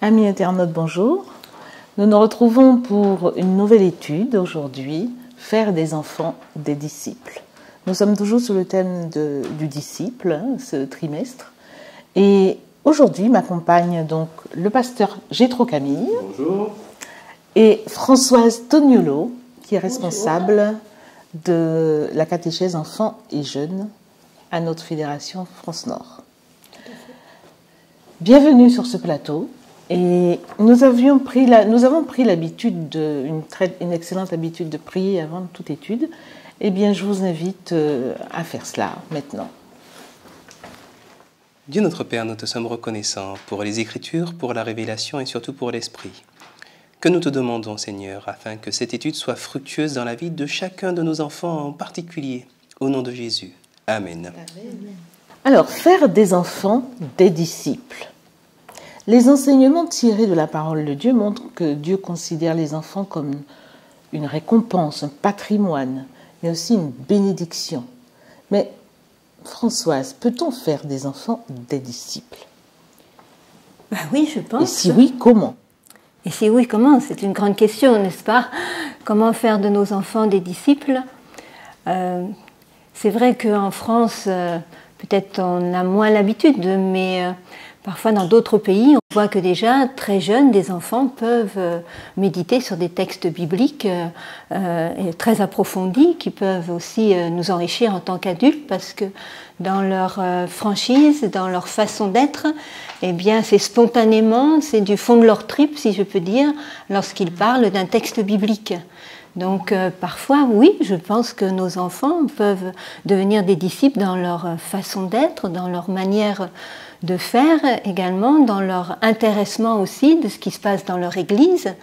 Amis internautes, bonjour. Nous nous retrouvons pour une nouvelle étude aujourd'hui, faire des enfants des disciples. Nous sommes toujours sur le thème du disciple, ce trimestre. Et aujourd'hui m'accompagne donc le pasteur Gétro Camille. Bonjour. Et Françoise Toniolo, qui est responsable de la catéchèse enfants et jeunes à notre fédération France-Nord. Bienvenue sur ce plateau. Et nous avons pris l'habitude, une excellente habitude de prier avant toute étude. Eh bien, je vous invite à faire cela maintenant. Dieu notre Père, nous te sommes reconnaissants pour les Écritures, pour la révélation et surtout pour l'Esprit. Que nous te demandons, Seigneur, afin que cette étude soit fructueuse dans la vie de chacun de nos enfants en particulier. Au nom de Jésus. Amen. Alors, faire des enfants des disciples. Les enseignements tirés de la parole de Dieu montrent que Dieu considère les enfants comme une récompense, un patrimoine, mais aussi une bénédiction. Mais Françoise, peut-on faire des enfants des disciples? Oui, je pense. Et si oui, comment? Et si oui, comment? C'est une grande question, n'est-ce pas? Comment faire de nos enfants des disciples? C'est vrai qu'en France, peut-être on a moins l'habitude, mais parfois dans d'autres pays, on voit que déjà, très jeunes, des enfants peuvent méditer sur des textes bibliques très approfondis, qui peuvent aussi nous enrichir en tant qu'adultes, parce que dans leur franchise, dans leur façon d'être, eh bien, c'est spontanément, c'est du fond de leur tripes, si je peux dire, lorsqu'ils parlent d'un texte biblique. Donc parfois, oui, je pense que nos enfants peuvent devenir des disciples dans leur façon d'être, dans leur manière de faire également, dans leur intéressement aussi de ce qui se passe dans leur église.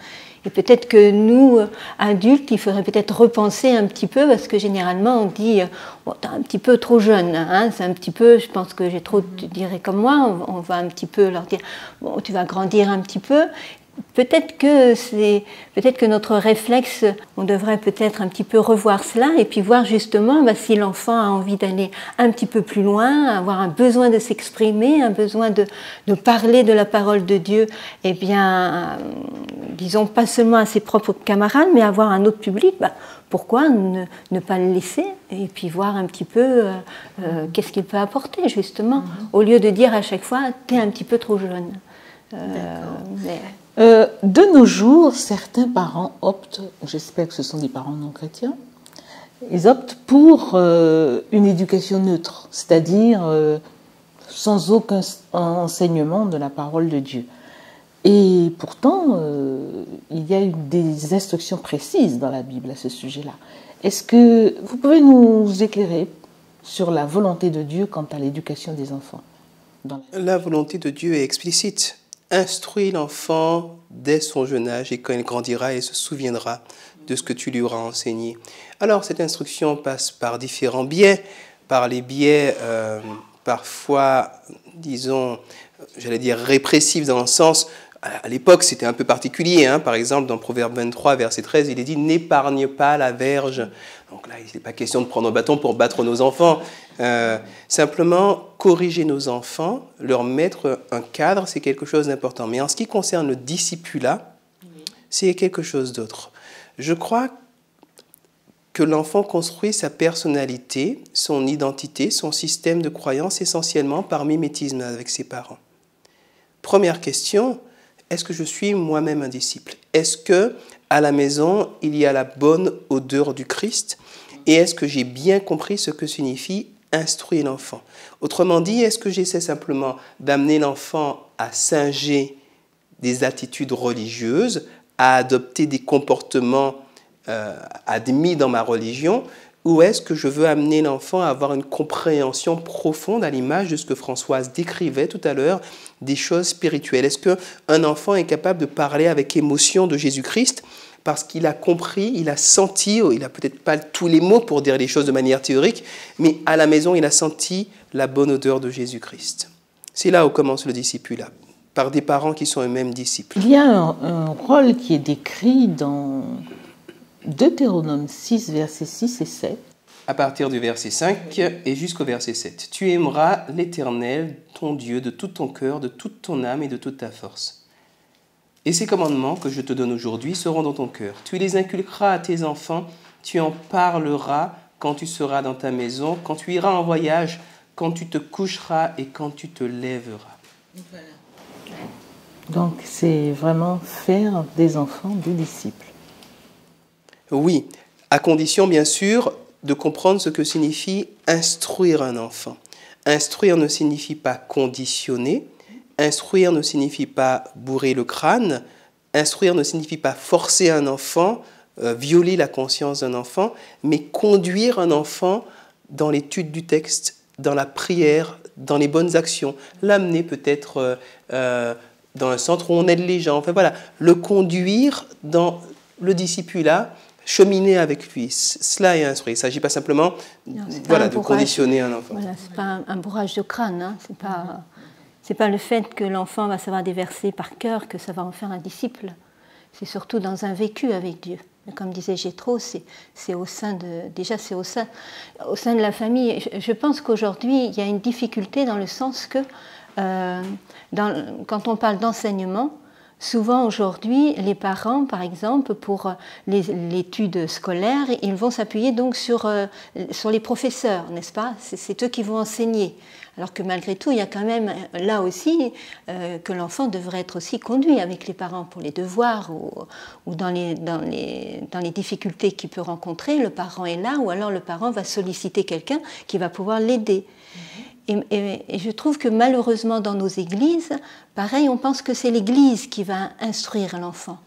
Et peut-être que nous, adultes, il faudrait peut-être repenser un petit peu, parce que généralement on dit oh, t'es un petit peu trop jeune, hein, c'est un petit peu, je pense que j'ai trop, tu dirais comme moi, on va un petit peu leur dire bon, tu vas grandir un petit peu. Peut-être que notre réflexe, on devrait peut-être un petit peu revoir cela et puis voir justement si l'enfant a envie d'aller un petit peu plus loin, avoir un besoin de s'exprimer, un besoin de parler de la parole de Dieu, eh bien, disons pas seulement à ses propres camarades, mais avoir un autre public, pourquoi ne pas le laisser et puis voir un petit peu qu'est-ce qu'il peut apporter justement, au lieu de dire à chaque fois « t'es un petit peu trop jeune ». De nos jours, certains parents optent, j'espère que ce sont des parents non chrétiens, ils optent pour une éducation neutre, c'est-à-dire sans aucun enseignement de la parole de Dieu. Et pourtant, il y a des instructions précises dans la Bible à ce sujet-là. Est-ce que vous pouvez nous éclairer sur la volonté de Dieu quant à l'éducation des enfants? La volonté de Dieu est explicite. Instruis l'enfant dès son jeune âge et quand il grandira, il se souviendra de ce que tu lui auras enseigné. Alors, cette instruction passe par différents biais, par les biais parfois, disons, j'allais dire répressifs dans le sens, à l'époque c'était un peu particulier, hein. Par exemple dans Proverbe 23, verset 13, il est dit « N'épargne pas la verge ». Donc là, il n'est pas question de prendre un bâton pour battre nos enfants. Simplement, corriger nos enfants, leur mettre un cadre, c'est quelque chose d'important. Mais en ce qui concerne le discipulat, c'est quelque chose d'autre. Je crois que l'enfant construit sa personnalité, son identité, son système de croyance essentiellement par mimétisme avec ses parents. Première question, est-ce que je suis moi-même un disciple? Est-ce que à la maison, il y a la bonne odeur du Christ? Et est-ce que j'ai bien compris ce que signifie instruire l'enfant? Autrement dit, est-ce que j'essaie simplement d'amener l'enfant à singer des attitudes religieuses, à adopter des comportements admis dans ma religion, ou est-ce que je veux amener l'enfant à avoir une compréhension profonde à l'image de ce que Françoise décrivait tout à l'heure, des choses spirituelles? Est-ce qu'un enfant est capable de parler avec émotion de Jésus-Christ parce qu'il a compris, il a senti, il n'a peut-être pas tous les mots pour dire les choses de manière théorique, mais à la maison, il a senti la bonne odeur de Jésus-Christ. C'est là où commence le discipulat, par des parents qui sont eux-mêmes disciples. Il y a un rôle qui est décrit dans Deutéronome 6, versets 6 et 7. À partir du verset 5 et jusqu'au verset 7. « Tu aimeras l'Éternel, ton Dieu, de tout ton cœur, de toute ton âme et de toute ta force. Et ces commandements que je te donne aujourd'hui seront dans ton cœur. Tu les inculqueras à tes enfants, tu en parleras quand tu seras dans ta maison, quand tu iras en voyage, quand tu te coucheras et quand tu te lèveras. Voilà. Donc c'est vraiment faire des enfants des disciples. Oui, à condition bien sûr de comprendre ce que signifie instruire un enfant. Instruire ne signifie pas conditionner, instruire ne signifie pas bourrer le crâne, instruire ne signifie pas forcer un enfant, violer la conscience d'un enfant, mais conduire un enfant dans l'étude du texte, dans la prière, dans les bonnes actions, l'amener peut-être dans un centre où on aide les gens, enfin voilà, le conduire dans le discipulat, cheminer avec lui. Cela est instruire. Il ne s'agit pas simplement de conditionner un enfant. Voilà, ce n'est pas un bourrage de crâne, hein. C'est pas le fait que l'enfant va savoir des versets par cœur que ça va en faire un disciple. C'est surtout dans un vécu avec Dieu. Comme disait Jétro, c'est au sein de la famille. Je pense qu'aujourd'hui, il y a une difficulté dans le sens que quand on parle d'enseignement, souvent aujourd'hui, les parents, par exemple, pour l'étude scolaire, ils vont s'appuyer donc sur les professeurs, n'est-ce pas? C'est eux qui vont enseigner. Alors que malgré tout, il y a quand même là aussi que l'enfant devrait être aussi conduit avec les parents pour les devoirs ou dans les difficultés qu'il peut rencontrer. Le parent est là ou alors le parent va solliciter quelqu'un qui va pouvoir l'aider. Et je trouve que malheureusement dans nos églises, pareil, on pense que c'est l'église qui va instruire l'enfant,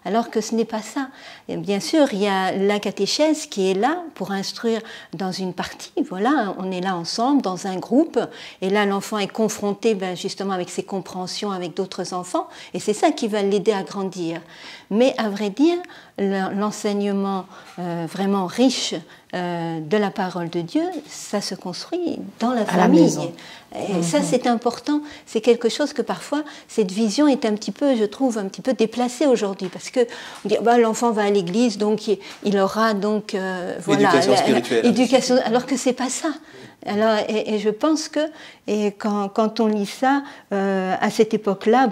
alors que ce n'est pas ça. Et bien sûr, il y a la catéchèse qui est là pour instruire dans une partie. Voilà, on est là ensemble dans un groupe, et là l'enfant est confronté justement avec ses compréhensions avec d'autres enfants, et c'est ça qui va l'aider à grandir. Mais à vrai dire, l'enseignement vraiment riche de la parole de Dieu, ça se construit dans la famille. Et ça, c'est important. C'est quelque chose que parfois, cette vision est un petit peu, je trouve, un petit peu déplacée aujourd'hui. Parce que on dit, l'enfant va à l'église, donc il aura donc, l'éducation spirituelle. Éducation, alors que c'est pas ça. Alors, et je pense que quand on lit ça, à cette époque-là,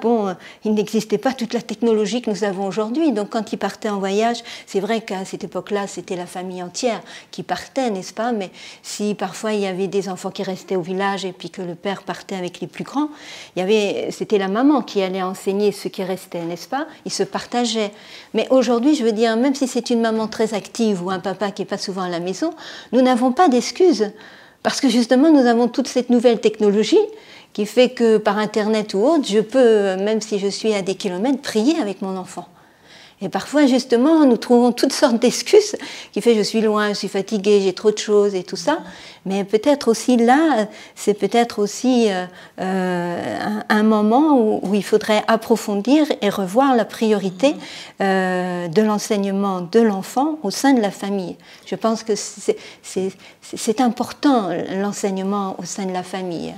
il n'existait pas toute la technologie que nous avons aujourd'hui. Donc quand ils partaient en voyage, c'est vrai qu'à cette époque-là, c'était la famille entière qui partait, n'est-ce pas? Mais si parfois il y avait des enfants qui restaient au village et puis que le père partait avec les plus grands, c'était la maman qui allait enseigner ceux qui restaient, n'est-ce pas? Ils se partageaient. Mais aujourd'hui, je veux dire, même si c'est une maman très active ou un papa qui n'est pas souvent à la maison, nous n'avons pas d'excuses. Parce que justement, nous avons toute cette nouvelle technologie qui fait que par Internet ou autre, je peux, même si je suis à des kilomètres, prier avec mon enfant. Et parfois, justement, nous trouvons toutes sortes d'excuses qui fait je suis loin, je suis fatiguée, j'ai trop de choses et tout ça. Mais peut-être aussi là, c'est peut-être aussi un moment où il faudrait approfondir et revoir la priorité de l'enseignement de l'enfant au sein de la famille. Je pense que c'est important, l'enseignement au sein de la famille.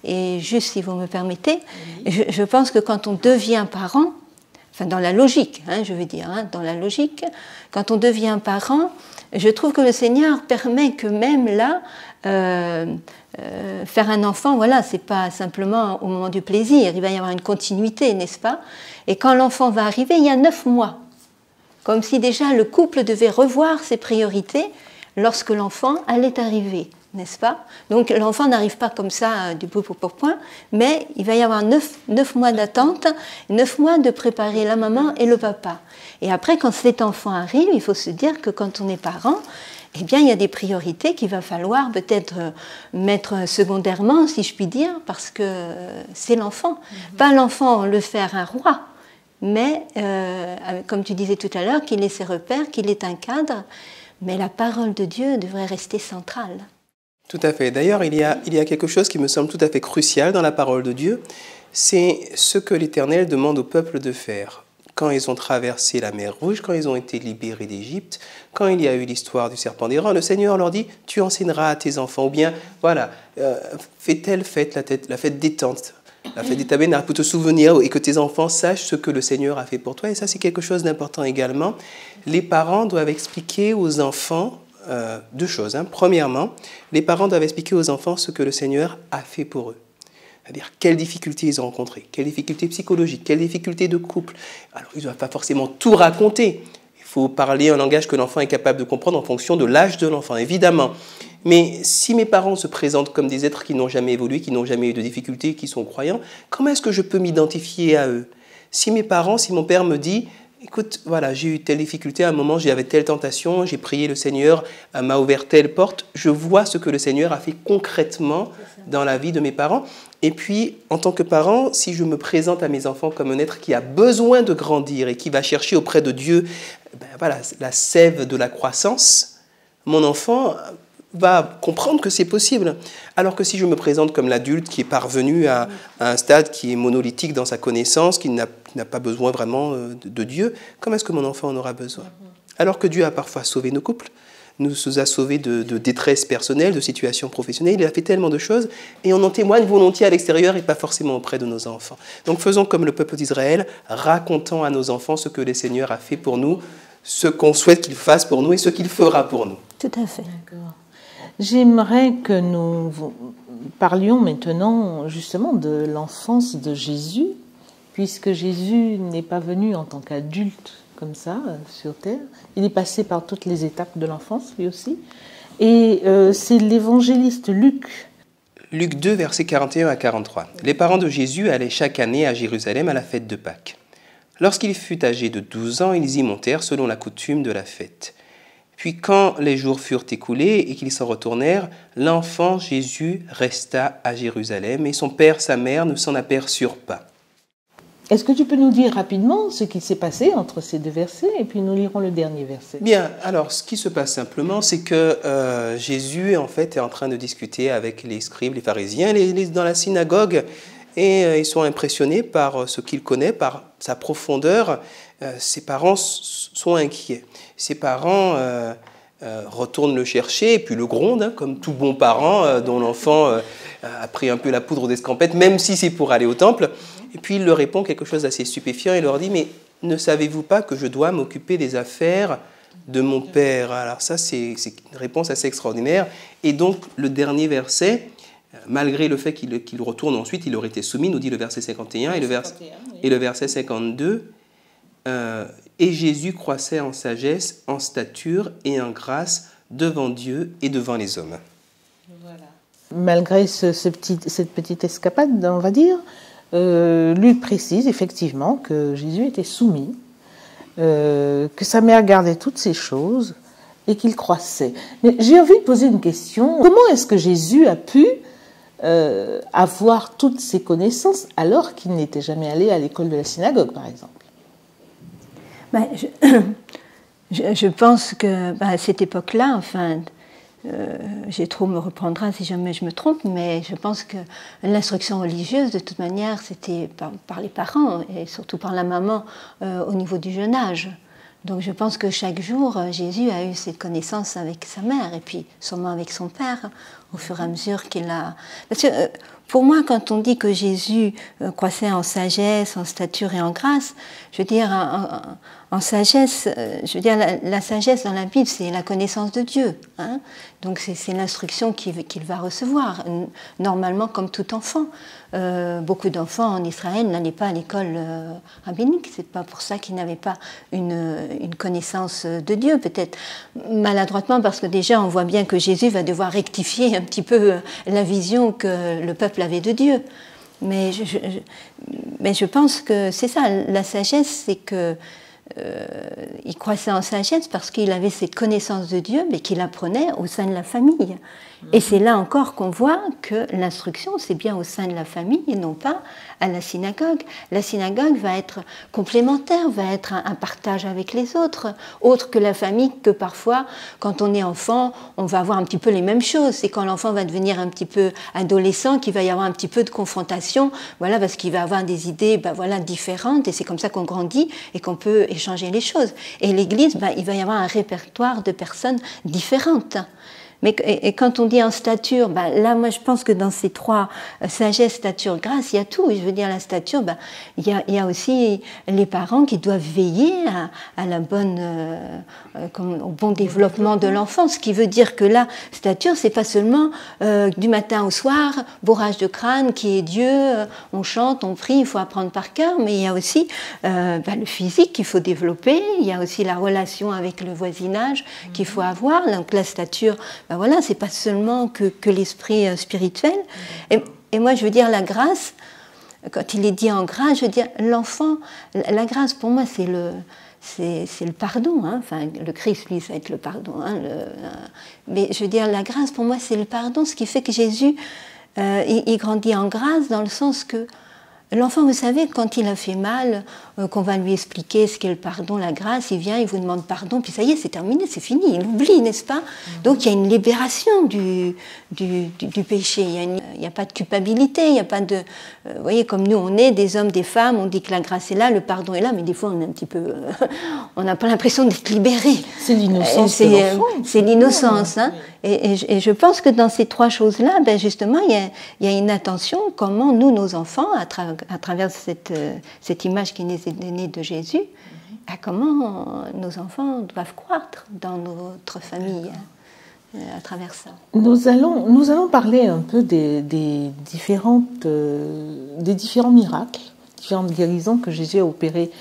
Et juste, si vous me permettez, je pense que quand on devient parent, enfin dans la logique, je veux dire, dans la logique, quand on devient parent, je trouve que le Seigneur permet que même là, faire un enfant, voilà, c'est pas simplement au moment du plaisir, il va y avoir une continuité, n'est-ce pas? Et quand l'enfant va arriver, il y a 9 mois, comme si déjà le couple devait revoir ses priorités lorsque l'enfant allait arriver. N'est-ce pas? Donc l'enfant n'arrive pas comme ça du bout pour point, mais il va y avoir 9 mois d'attente, 9 mois de préparer la maman et le papa. Et après, quand cet enfant arrive, il faut se dire que quand on est parent, eh bien, il y a des priorités qu'il va falloir peut-être mettre secondairement, si je puis dire, parce que c'est l'enfant. Pas l'enfant le faire un roi, mais, comme tu disais tout à l'heure, qu'il ait ses repères, qu'il ait un cadre, mais la parole de Dieu devrait rester centrale. Tout à fait. D'ailleurs, il y a quelque chose qui me semble tout à fait crucial dans la parole de Dieu, c'est ce que l'Éternel demande au peuple de faire. Quand ils ont traversé la mer Rouge, quand ils ont été libérés d'Égypte, quand il y a eu l'histoire du serpent d'Airain, le Seigneur leur dit « Tu enseigneras à tes enfants » ou bien « Voilà, fais telle fête, la fête des tentes, la fête des tabernacles pour te souvenir et que tes enfants sachent ce que le Seigneur a fait pour toi. » Et ça, c'est quelque chose d'important également. Les parents doivent expliquer aux enfants 2 choses. Premièrement, les parents doivent expliquer aux enfants ce que le Seigneur a fait pour eux. C'est-à-dire quelles difficultés ils ont rencontrées, quelles difficultés psychologiques, quelles difficultés de couple. Alors, ils ne doivent pas forcément tout raconter. Il faut parler un langage que l'enfant est capable de comprendre en fonction de l'âge de l'enfant, évidemment. Mais si mes parents se présentent comme des êtres qui n'ont jamais évolué, qui n'ont jamais eu de difficultés, qui sont croyants, comment est-ce que je peux m'identifier à eux? Si mes parents, si mon père me dit « Écoute, voilà, j'ai eu telle difficulté, à un moment j'avais telle tentation, j'ai prié le Seigneur, m'a ouvert telle porte », je vois ce que le Seigneur a fait concrètement dans la vie de mes parents. Et puis, en tant que parent, si je me présente à mes enfants comme un être qui a besoin de grandir et qui va chercher auprès de Dieu voilà, la sève de la croissance, mon enfant va comprendre que c'est possible. Alors que si je me présente comme l'adulte qui est parvenu à un stade qui est monolithique dans sa connaissance, qui n'a pas besoin vraiment de Dieu, comment est-ce que mon enfant en aura besoin? Alors que Dieu a parfois sauvé nos couples, nous a sauvés de détresse personnelle, de situations professionnelles, il a fait tellement de choses, et on en témoigne volontiers à l'extérieur et pas forcément auprès de nos enfants. Donc faisons comme le peuple d'Israël, racontons à nos enfants ce que le Seigneur a fait pour nous, ce qu'on souhaite qu'il fasse pour nous et ce qu'il fera pour nous. Tout à fait. D'accord. J'aimerais que nous parlions maintenant justement de l'enfance de Jésus, puisque Jésus n'est pas venu en tant qu'adulte comme ça sur terre. Il est passé par toutes les étapes de l'enfance lui aussi. Et c'est l'évangéliste Luc. Luc 2, versets 41 à 43. Les parents de Jésus allaient chaque année à Jérusalem à la fête de Pâques. Lorsqu'il fut âgé de 12 ans, ils y montèrent selon la coutume de la fête. Puis quand les jours furent écoulés et qu'ils s'en retournèrent, l'enfant Jésus resta à Jérusalem et son père, sa mère ne s'en aperçurent pas. Est-ce que tu peux nous dire rapidement ce qui s'est passé entre ces deux versets et puis nous lirons le dernier verset? Bien, alors ce qui se passe simplement, c'est que Jésus en fait est en train de discuter avec les scribes, les pharisiens, dans la synagogue, et ils sont impressionnés par ce qu'il connaît, par sa profondeur. Ses parents sont inquiets. Ses parents retournent le chercher et puis le grondent, hein, comme tout bon parent dont l'enfant a pris un peu la poudre d'escampette, même si c'est pour aller au temple. Et puis il leur répond quelque chose d'assez stupéfiant. Il leur dit « Mais ne savez-vous pas que je dois m'occuper des affaires de mon père ?» Alors ça, c'est une réponse assez extraordinaire. Et donc le dernier verset, malgré le fait qu'il retourne ensuite, il aurait été soumis, nous dit le verset 51 et le verset 52. Et Jésus croissait en sagesse, en stature et en grâce devant Dieu et devant les hommes. Voilà. Malgré cette petite escapade, on va dire, Luc précise effectivement que Jésus était soumis, que sa mère gardait toutes ces choses et qu'il croissait. Mais j'ai envie de poser une question. Comment est-ce que Jésus a pu avoir toutes ces connaissances alors qu'il n'était jamais allé à l'école de la synagogue, par exemple? Je pense que à cette époque-là, enfin, Gétro me reprendra si jamais je me trompe, mais je pense que l'instruction religieuse, de toute manière, c'était par les parents et surtout par la maman au niveau du jeune âge. Donc je pense que chaque jour, Jésus a eu cette connaissance avec sa mère et puis sûrement avec son père au fur et à mesure qu'il a... Parce que pour moi, quand on dit que Jésus croissait en sagesse, en stature et en grâce, je veux dire, en sagesse, je veux dire, la sagesse dans la Bible, c'est la connaissance de Dieu. Hein? Donc c'est l'instruction qu'il va recevoir, normalement comme tout enfant. Beaucoup d'enfants en Israël n'allaient pas à l'école rabbinique. C'est pas pour ça qu'ils n'avaient pas une connaissance de Dieu, peut-être maladroitement, parce que déjà on voit bien que Jésus va devoir rectifier un petit peu la vision que le peuple avait de Dieu. Mais je pense que c'est ça, la sagesse, c'est que il croissait en sagesse parce qu'il avait cette connaissance de Dieu, mais qu'il apprenait au sein de la famille. Et c'est là encore qu'on voit que l'instruction, c'est bien au sein de la famille et non pas à la synagogue. La synagogue va être complémentaire, va être un partage avec les autres, autre que la famille, que parfois, quand on est enfant, on va avoir un petit peu les mêmes choses. C'est quand l'enfant va devenir un petit peu adolescent qu'il va y avoir un petit peu de confrontation, voilà, parce qu'il va avoir des idées voilà, différentes, et c'est comme ça qu'on grandit et qu'on peut échanger les choses. Et l'Église, il va y avoir un répertoire de personnes différentes. Mais et quand on dit en stature, ben là, moi, je pense que dans ces trois, sagesse, stature, grâce, il y a tout. Et je veux dire, la stature, ben, il y a aussi les parents qui doivent veiller à la bonne, au bon développement de l'enfant. Ce qui veut dire que la stature, c'est pas seulement du matin au soir, bourrage de crâne, qui est Dieu, on chante, on prie, il faut apprendre par cœur, mais il y a aussi le physique qu'il faut développer, il y a aussi la relation avec le voisinage qu'il faut avoir. Donc la stature, ben voilà, c'est pas seulement que l'esprit spirituel. Et moi, je veux dire, la grâce, quand il est dit en grâce, je veux dire, l'enfant, la grâce pour moi, c'est le pardon. Hein. Enfin, le Christ, lui, ça va être le pardon. Hein, mais je veux dire, la grâce, pour moi, c'est le pardon, ce qui fait que Jésus, il grandit en grâce dans le sens que l'enfant, vous savez, quand il a fait mal, qu'on va lui expliquer ce qu'est le pardon, la grâce, il vient, il vous demande pardon, puis ça y est, c'est terminé, c'est fini, il oublie, n'est-ce pas? Donc il y a une libération du péché, il n'y a pas de culpabilité, il n'y a pas de... vous voyez, comme nous, on est des hommes, des femmes, on dit que la grâce est là, le pardon est là, mais des fois, on est un petit peu... on n'a pas l'impression d'être libéré. C'est l'innocence de l'enfant. C'est l'innocence, hein. Et je pense que dans ces trois choses-là, ben justement, il y a une attention, comment nous, nos enfants, à travers cette image qui est née de Jésus, à comment nos enfants doivent croître dans notre famille à travers ça. Nous allons parler un peu des différents miracles, différentes guérisons que Jésus a opérées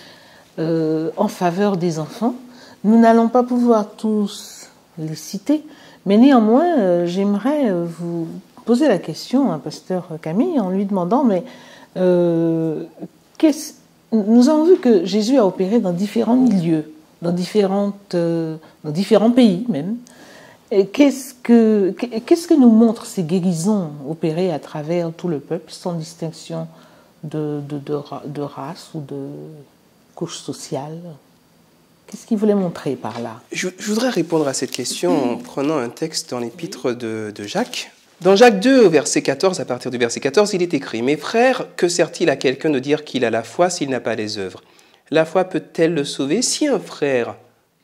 en faveur des enfants. Nous n'allons pas pouvoir tous les citer, mais néanmoins, j'aimerais vous poser la question à Pasteur Camille en lui demandant, mais nous avons vu que Jésus a opéré dans différents milieux, dans différents pays même. Qu'est-ce que nous montrent ces guérisons opérées à travers tout le peuple, sans distinction de race ou de couche sociale? Qu'est-ce qu'il voulait montrer par là? Je voudrais répondre à cette question en prenant un texte dans l'épître de Jacques. Dans Jacques 2, au verset 14, à partir du verset 14, il est écrit « Mes frères, que sert-il à quelqu'un de dire qu'il a la foi s'il n'a pas les œuvres? La foi peut-elle le sauver si un frère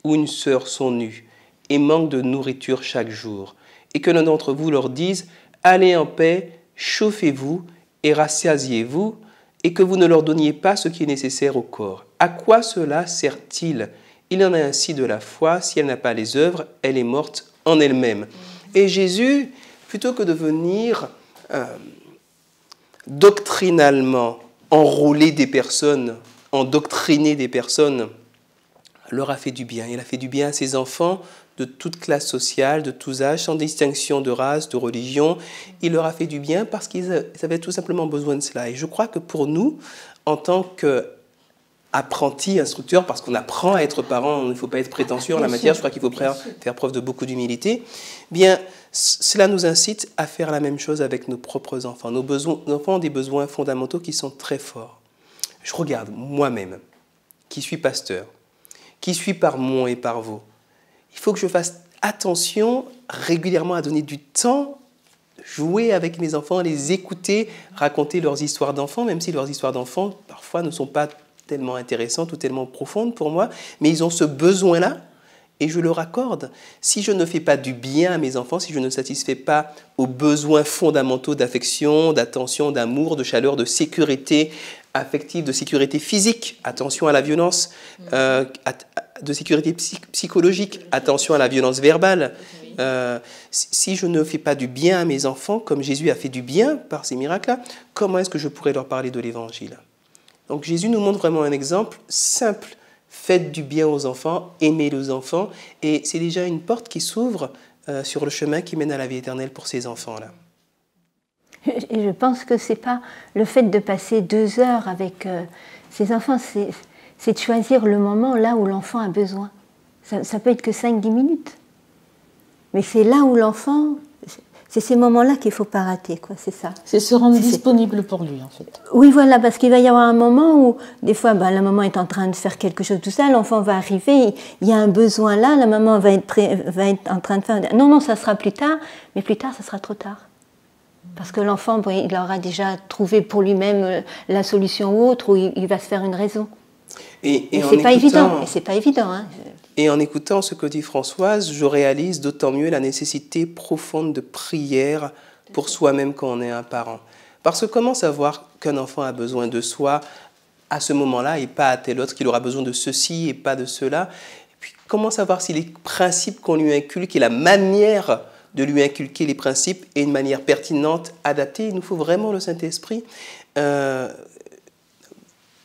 ou une sœur sont nus et manquent de nourriture chaque jour, et que l'un d'entre vous leur dise « Allez en paix, chauffez-vous et rassasiez-vous, et que vous ne leur donniez pas ce qui est nécessaire au corps. À quoi cela sert-il? Il en a ainsi de la foi, si elle n'a pas les œuvres, elle est morte en elle-même. » Et Jésus, plutôt que de venir doctrinalement enrôler des personnes, endoctriner des personnes, leur a fait du bien. Il a fait du bien à ses enfants de toute classe sociale, de tous âges, sans distinction de race, de religion. Il leur a fait du bien parce qu'ils avaient tout simplement besoin de cela. Et je crois que pour nous, en tant qu'apprentis, instructeurs, parce qu'on apprend à être parent, il ne faut pas être prétentieux en la matière, je crois qu'il faut faire preuve de beaucoup d'humilité, bien, cela nous incite à faire la même chose avec nos propres enfants. Nos enfants ont des besoins fondamentaux qui sont très forts. Je regarde moi-même, qui suis pasteur, qui suis par moi et par vous. Il faut que je fasse attention régulièrement à donner du temps, jouer avec mes enfants, les écouter, raconter leurs histoires d'enfants, même si leurs histoires d'enfants, parfois, ne sont pas tellement intéressantes ou tellement profondes pour moi, mais ils ont ce besoin-là et je leur accorde. Si je ne fais pas du bien à mes enfants, si je ne satisfais pas aux besoins fondamentaux d'affection, d'attention, d'amour, de chaleur, de sécurité affective, de sécurité physique, attention à la violence, de sécurité psychologique, attention à la violence verbale. Si je ne fais pas du bien à mes enfants, comme Jésus a fait du bien par ces miracles-là, comment est-ce que je pourrais leur parler de l'Évangile? Donc Jésus nous montre vraiment un exemple simple. Faites du bien aux enfants, aimez les enfants, et c'est déjà une porte qui s'ouvre sur le chemin qui mène à la vie éternelle pour ces enfants-là. Et je pense que c'est pas le fait de passer 2 heures avec ces enfants, c'est de choisir le moment là où l'enfant a besoin. Ça peut être que 5-10 minutes. Mais c'est là où l'enfant... C'est ces moments-là qu'il ne faut pas rater, quoi, c'est ça. C'est se rendre disponible pour lui, en fait. Oui, voilà, parce qu'il va y avoir un moment où, des fois, la maman est en train de faire quelque chose, tout ça, l'enfant va arriver, il y a un besoin là, la maman va être en train de faire... Non, ça sera plus tard, mais plus tard, ça sera trop tard. Parce que l'enfant, il aura déjà trouvé pour lui-même la solution ou autre, ou il va se faire une raison. Et c'est pas évident. Et c'est pas évident. Hein. Et en écoutant ce que dit Françoise, je réalise d'autant mieux la nécessité profonde de prière pour soi-même quand on est un parent. Parce que comment savoir qu'un enfant a besoin de soi à ce moment-là et pas à tel autre, qu'il aura besoin de ceci et pas de cela? Et puis comment savoir si les principes qu'on lui inculque et la manière de lui inculquer les principes est une manière pertinente, adaptée? Il nous faut vraiment le Saint-Esprit.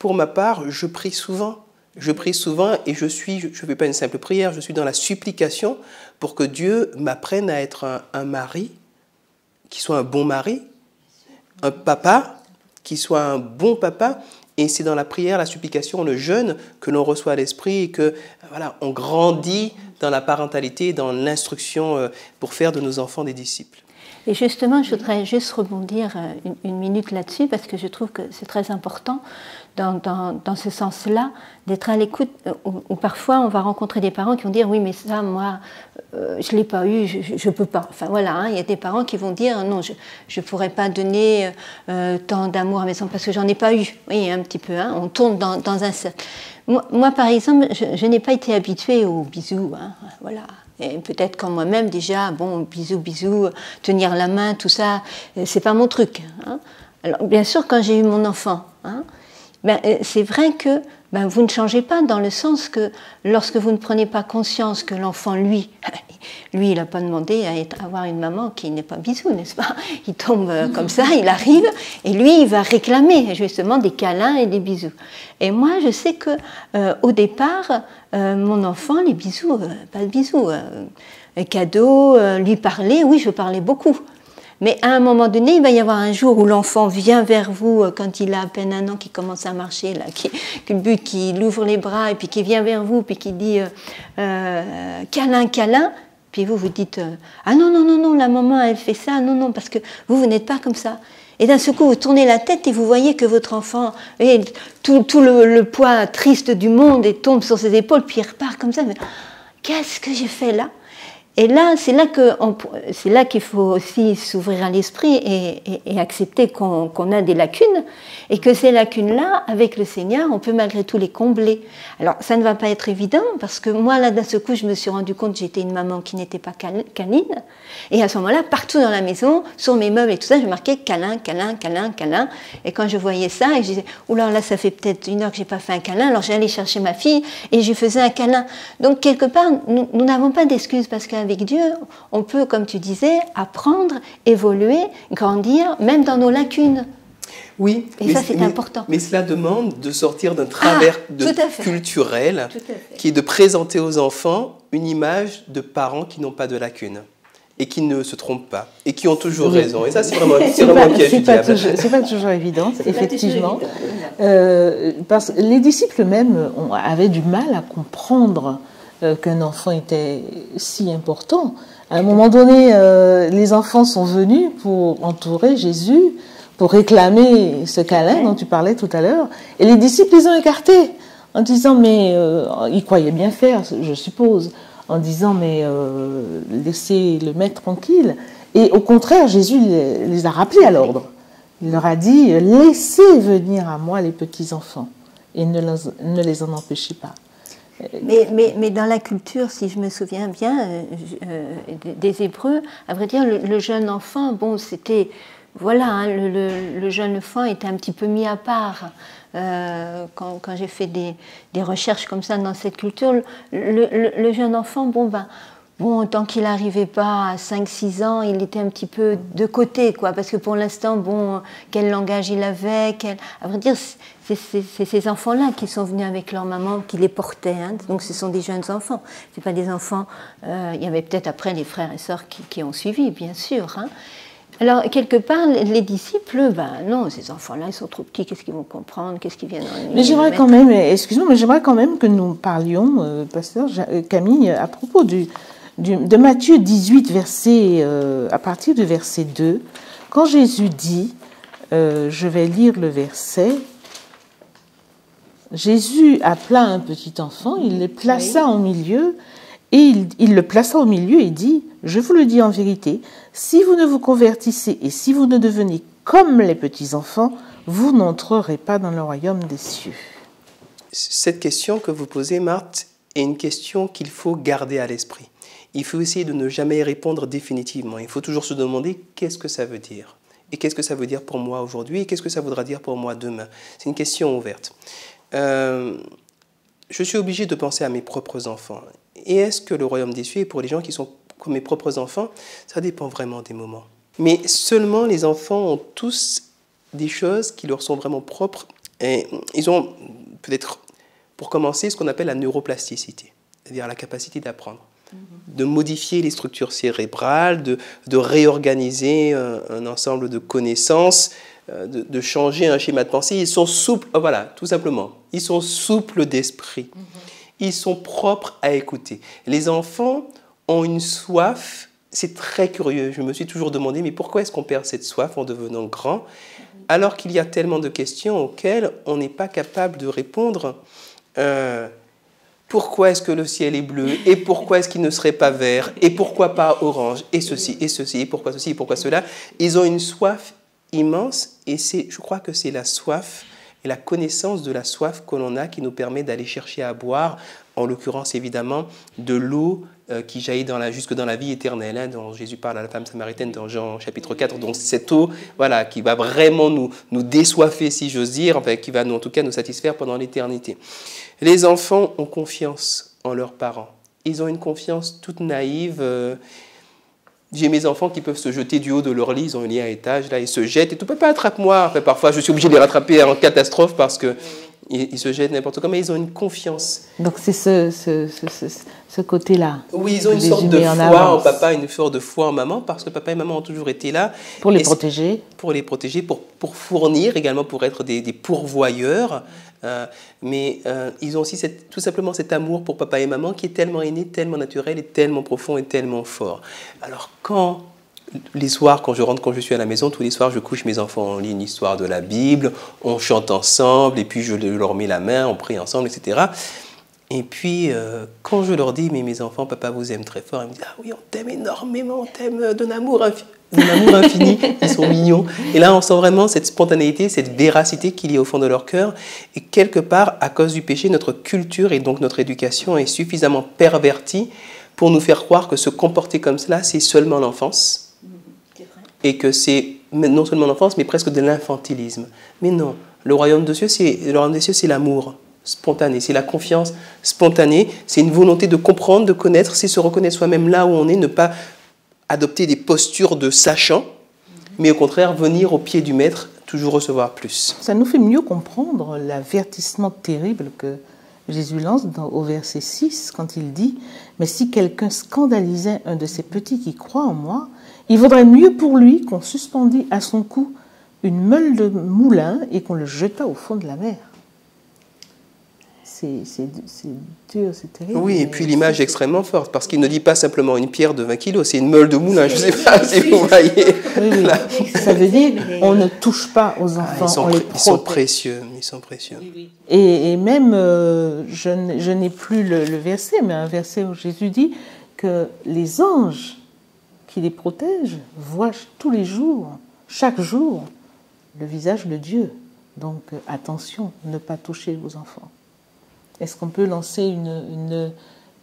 Pour ma part, je prie souvent. Je prie souvent et je ne fais pas une simple prière, je suis dans la supplication pour que Dieu m'apprenne à être un mari, qui soit un bon mari, un papa, qui soit un bon papa. Et c'est dans la prière, la supplication, le jeûne que l'on reçoit l'Esprit et que voilà, on grandit dans la parentalité, dans l'instruction pour faire de nos enfants des disciples. Et justement, je voudrais juste rebondir une minute là-dessus parce que je trouve que c'est très important dans ce sens-là d'être à l'écoute où parfois on va rencontrer des parents qui vont dire oui mais ça moi je l'ai pas eu, je peux pas. Enfin voilà, hein, il y a des parents qui vont dire non je pourrais pas donner tant d'amour à mes enfants parce que j'en ai pas eu. Oui un petit peu, hein, on tourne dans un cercle. Moi par exemple, je n'ai pas été habituée aux bisous, hein, voilà. Et peut-être qu'en moi-même déjà, bon, bisous, tenir la main, tout ça, c'est pas mon truc. Hein. Alors bien sûr, quand j'ai eu mon enfant, hein, c'est vrai que vous ne changez pas dans le sens que lorsque vous ne prenez pas conscience que l'enfant, lui, il n'a pas demandé à avoir une maman qui n'est pas bisou, n'est-ce pas? Il tombe comme ça, il arrive, et lui, il va réclamer justement des câlins et des bisous. Et moi, je sais que au départ, mon enfant, les bisous, pas de bisous, cadeaux, lui parler, oui, je parlais beaucoup. Mais à un moment donné, il va y avoir un jour où l'enfant vient vers vous, quand il a à peine 1 an, qu'il commence à marcher, là, qu'il ouvre les bras, et puis qu'il vient vers vous, puis qu'il dit câlin, câlin, puis vous dites ah non, la maman, elle fait ça, non, parce que vous n'êtes pas comme ça. Et d'un seul coup, vous tournez la tête et vous voyez que votre enfant, tout le poids triste du monde et tombe sur ses épaules, puis il repart comme ça. Mais, qu'est-ce que j'ai fait là? Et là, c'est là qu'il faut aussi s'ouvrir à l'esprit et accepter qu'on a des lacunes et que ces lacunes-là, avec le Seigneur, on peut malgré tout les combler. Alors, ça ne va pas être évident parce que moi, là, d'un seul coup, je me suis rendu compte que j'étais une maman qui n'était pas câline. Et à ce moment-là, partout dans la maison, sur mes meubles et tout ça, je marquais câlin, câlin, câlin, câlin. Et quand je voyais ça, et je disais, oula, là, ça fait peut-être 1 heure que je n'ai pas fait un câlin. Alors, j'allais chercher ma fille et je lui faisais un câlin. Donc, quelque part, nous n'avons pas d'excuses parce qu'avec Dieu, on peut, comme tu disais, apprendre, évoluer, grandir, même dans nos lacunes. Oui, et ça c'est important. Mais cela demande de sortir d'un travers culturel qui est de présenter aux enfants une image de parents qui n'ont pas de lacunes et qui ne se trompent pas et qui ont toujours raison. Et ça c'est vraiment un piège du diable. C'est pas toujours évident, effectivement. Parce que les disciples eux-mêmes avaient du mal à comprendre qu'un enfant était si important. À un moment donné, les enfants sont venus pour entourer Jésus, pour réclamer ce câlin dont tu parlais tout à l'heure, et les disciples les ont écartés, en disant, mais ils croyaient bien faire, je suppose, en disant, mais laissez le maître tranquille. Et au contraire, Jésus les a rappelés à l'ordre. Il leur a dit, laissez venir à moi les petits-enfants, et ne les en empêchez pas. Mais dans la culture, si je me souviens bien, des Hébreux, à vrai dire, le jeune enfant, bon, c'était... Voilà, hein, le jeune enfant était un petit peu mis à part. Quand j'ai fait des recherches comme ça dans cette culture, le jeune enfant, bon, tant qu'il n'arrivait pas à 5-6 ans, il était un petit peu de côté, quoi, parce que pour l'instant, bon, quel langage il avait, à vrai dire, c'est ces enfants-là qui sont venus avec leur maman, qui les portaient, hein, donc ce sont des jeunes enfants, c'est pas des enfants, il y avait peut-être après les frères et sœurs qui ont suivi, bien sûr, hein. Alors, quelque part, les disciples, non, ces enfants-là, ils sont trop petits, qu'est-ce qu'ils vont comprendre, qu'est-ce qu'ils viennent en... Mais j'aimerais quand même, excuse-moi, mais j'aimerais quand même que nous parlions, pasteur Camille, à propos de Matthieu 18, à partir du verset 2, quand Jésus dit, je vais lire le verset, Jésus appela un petit enfant, il le plaça au milieu, et il le plaça au milieu et dit, je vous le dis en vérité, si vous ne vous convertissez et si vous ne devenez comme les petits-enfants, vous n'entrerez pas dans le royaume des cieux. Cette question que vous posez, Marthe, est une question qu'il faut garder à l'esprit. Il faut essayer de ne jamais y répondre définitivement. Il faut toujours se demander qu'est-ce que ça veut dire. Et qu'est-ce que ça veut dire pour moi aujourd'hui et qu'est-ce que ça voudra dire pour moi demain. C'est une question ouverte. Je suis obligé de penser à mes propres enfants. Et est-ce que le royaume des cieux est pour les gens qui sont comme mes propres enfants? Ça dépend vraiment des moments. Mais seulement les enfants ont tous des choses qui leur sont vraiment propres. Et ils ont peut-être, pour commencer, ce qu'on appelle la neuroplasticité, c'est-à-dire la capacité d'apprendre, de modifier les structures cérébrales, de réorganiser un ensemble de connaissances, de changer un schéma de pensée. Ils sont souples, voilà, tout simplement. Ils sont souples d'esprit. Ils sont propres à écouter. Les enfants ont une soif, c'est très curieux. Je me suis toujours demandé, mais pourquoi est-ce qu'on perd cette soif en devenant grand, alors qu'il y a tellement de questions auxquelles on n'est pas capable de répondre. Pourquoi est-ce que le ciel est bleu? Et pourquoi est-ce qu'il ne serait pas vert? Et pourquoi pas orange? Et ceci, et pourquoi ceci, et pourquoi cela? Ils ont une soif immense et je crois que c'est la soif et la connaissance de la soif que l'on a qui nous permet d'aller chercher à boire, en l'occurrence évidemment de l'eau qui jaillit jusque dans la vie éternelle, hein, dont Jésus parle à la femme samaritaine dans Jean chapitre 4. Donc cette eau, voilà, qui va vraiment nous désoiffer, si j'ose dire, enfin, qui va en tout cas nous satisfaire pendant l'éternité. Les enfants ont confiance en leurs parents. Ils ont une confiance toute naïve. J'ai mes enfants qui peuvent se jeter du haut de leur lit, ils ont un lit à étage, là, ils se jettent et tout, papa, attrape-moi. Enfin, parfois, je suis obligé de les rattraper en catastrophe parce qu'ils se jettent n'importe comment, mais ils ont une confiance. Donc c'est ce côté-là. Oui, ils ont une sorte de foi en papa, une sorte de foi en maman, parce que papa et maman ont toujours été là. Pour les protéger. Pour les protéger, pour fournir également, pour être des pourvoyeurs. Mais ils ont aussi tout simplement cet amour pour papa et maman qui est tellement inné, tellement naturel et tellement profond et tellement fort. Alors les soirs, quand je suis à la maison, tous les soirs, je couche mes enfants, on lit une histoire de la Bible, on chante ensemble, et puis je leur mets la main, on prie ensemble, etc. Et puis, quand je leur dis, mais mes enfants, papa vous aime très fort, ils me disent, ah oui, on t'aime énormément, on t'aime d'un amour infini, ils sont mignons. Et là, on sent vraiment cette spontanéité, cette véracité qu'il y a au fond de leur cœur. Et quelque part, à cause du péché, notre culture et donc notre éducation est suffisamment pervertie pour nous faire croire que se comporter comme cela, c'est seulement l'enfance. Et que c'est non seulement l'enfance, mais presque de l'infantilisme. Mais non, le royaume des cieux, c'est l'amour spontané, c'est la confiance spontanée, c'est une volonté de comprendre, de connaître, c'est se reconnaître soi-même là où on est, ne pas adopter des postures de sachant, mais au contraire venir au pied du maître, toujours recevoir plus. Ça nous fait mieux comprendre l'avertissement terrible que Jésus lance au verset 6 quand il dit « Mais si quelqu'un scandalisait un de ces petits qui croient en moi, il vaudrait mieux pour lui qu'on suspendît à son cou une meule de moulin et qu'on le jetât au fond de la mer. » C'est dur, c'est terrible. Oui, et puis l'image est extrêmement forte, parce qu'il ne dit pas simplement une pierre de 20 kilos, c'est une meule de moulin, je ne sais pas si vous voyez. Oui. Ça veut dire on ne touche pas aux enfants, on les protège. Ils sont précieux. Et même, je n'ai plus le verset, mais un verset où Jésus dit que les anges qui les protègent voient tous les jours, chaque jour, le visage de Dieu. Donc attention, ne pas toucher vos enfants. Est-ce qu'on peut lancer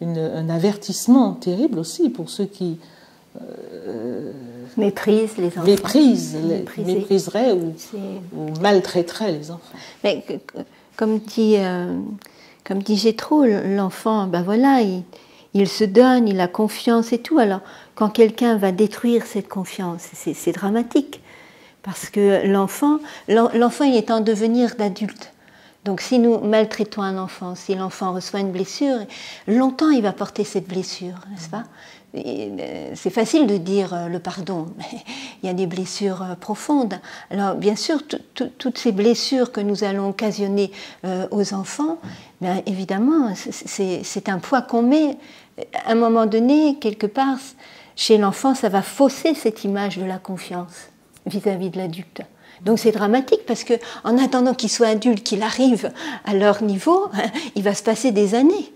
un avertissement terrible aussi pour ceux qui méprisent les enfants, mépriseraient ou maltraiteraient les enfants? Mais comme dit Jétro, l'enfant, ben voilà, il se donne, il a confiance et tout. Alors quand quelqu'un va détruire cette confiance, c'est dramatique, parce que l'enfant il est en devenir d'adulte. Donc si nous maltraitons un enfant, si l'enfant reçoit une blessure, longtemps il va porter cette blessure, n'est-ce pas? C'est facile de dire le pardon, mais il y a des blessures profondes. Alors bien sûr, toutes ces blessures que nous allons occasionner aux enfants, bien évidemment, c'est un poids qu'on met. À un moment donné, quelque part, chez l'enfant, ça va fausser cette image de la confiance vis-à-vis de l'adulte. Donc c'est dramatique parce qu'en attendant qu'ils soient adultes, qu'ils arrivent à leur niveau, il va se passer des années.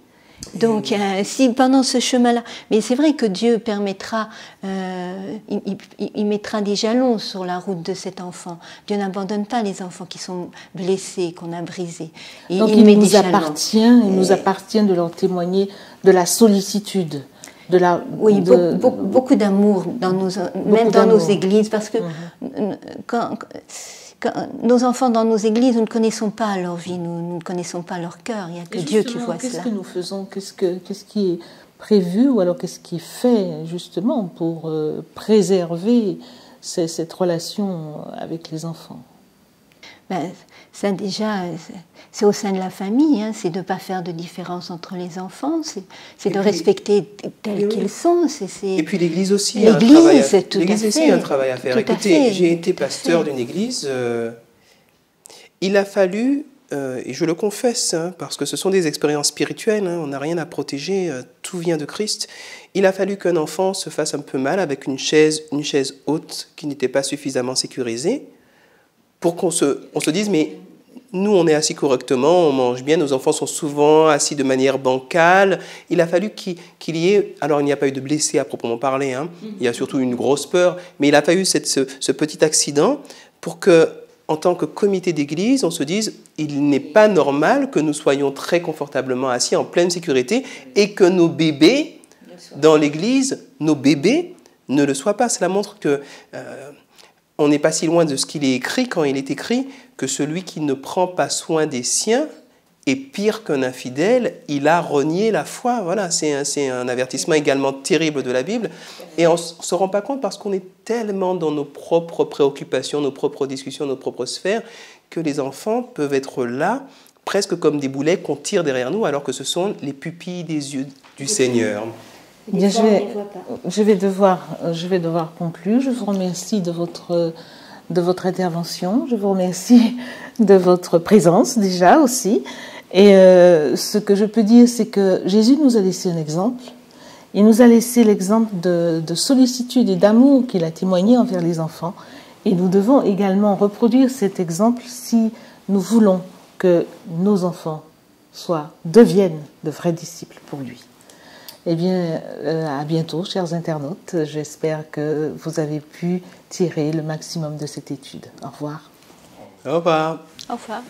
Donc, si pendant ce chemin-là, mais c'est vrai que Dieu permettra, il mettra des jalons sur la route de cet enfant. Dieu n'abandonne pas les enfants qui sont blessés, qu'on a brisés. Donc il nous appartient de leur témoigner de la sollicitude. Oui, beaucoup d'amour, même dans nos églises, parce que quand nos enfants dans nos églises, nous ne connaissons pas leur vie, nous ne connaissons pas leur cœur, il n'y a que Dieu qui voit cela. Qu'est-ce que nous faisons, qu'est-ce qui est prévu, ou alors qu'est-ce qui est fait justement pour préserver cette relation avec les enfants? Ça déjà, c'est au sein de la famille, hein, c'est de ne pas faire de différence entre les enfants, c'est de respecter tels qu'ils sont. Et puis l'Église aussi, l'Église aussi a un travail à faire. Écoutez, j'ai été pasteur d'une Église, il a fallu, et je le confesse, hein, parce que ce sont des expériences spirituelles, hein, on n'a rien à protéger, tout vient de Christ, il a fallu qu'un enfant se fasse un peu mal avec une chaise haute qui n'était pas suffisamment sécurisée, pour qu'on se dise, mais nous, on est assis correctement, on mange bien, nos enfants sont souvent assis de manière bancale. Il a fallu qu'il y ait... Alors, il n'y a pas eu de blessés à proprement parler, hein. Il y a surtout une grosse peur, mais il a fallu ce petit accident pour que, en tant que comité d'église, on se dise, il n'est pas normal que nous soyons très confortablement assis en pleine sécurité et que nos bébés, dans l'église, nos bébés ne le soient pas. Cela montre que... on n'est pas si loin de ce qu'il est écrit quand il est écrit que celui qui ne prend pas soin des siens est pire qu'un infidèle, il a renié la foi. Voilà, c'est un avertissement également terrible de la Bible. Et on ne se rend pas compte parce qu'on est tellement dans nos propres préoccupations, nos propres discussions, nos propres sphères, que les enfants peuvent être là, presque comme des boulets qu'on tire derrière nous, alors que ce sont les pupilles des yeux du Seigneur. Bien, je vais devoir conclure. Je vous remercie de votre intervention. Je vous remercie de votre présence déjà aussi. Et ce que je peux dire, c'est que Jésus nous a laissé un exemple. Il nous a laissé l'exemple de sollicitude et d'amour qu'il a témoigné envers les enfants. Et nous devons également reproduire cet exemple si nous voulons que nos enfants deviennent de vrais disciples pour lui. Eh bien, à bientôt, chers internautes. J'espère que vous avez pu tirer le maximum de cette étude. Au revoir. Au revoir. Au revoir.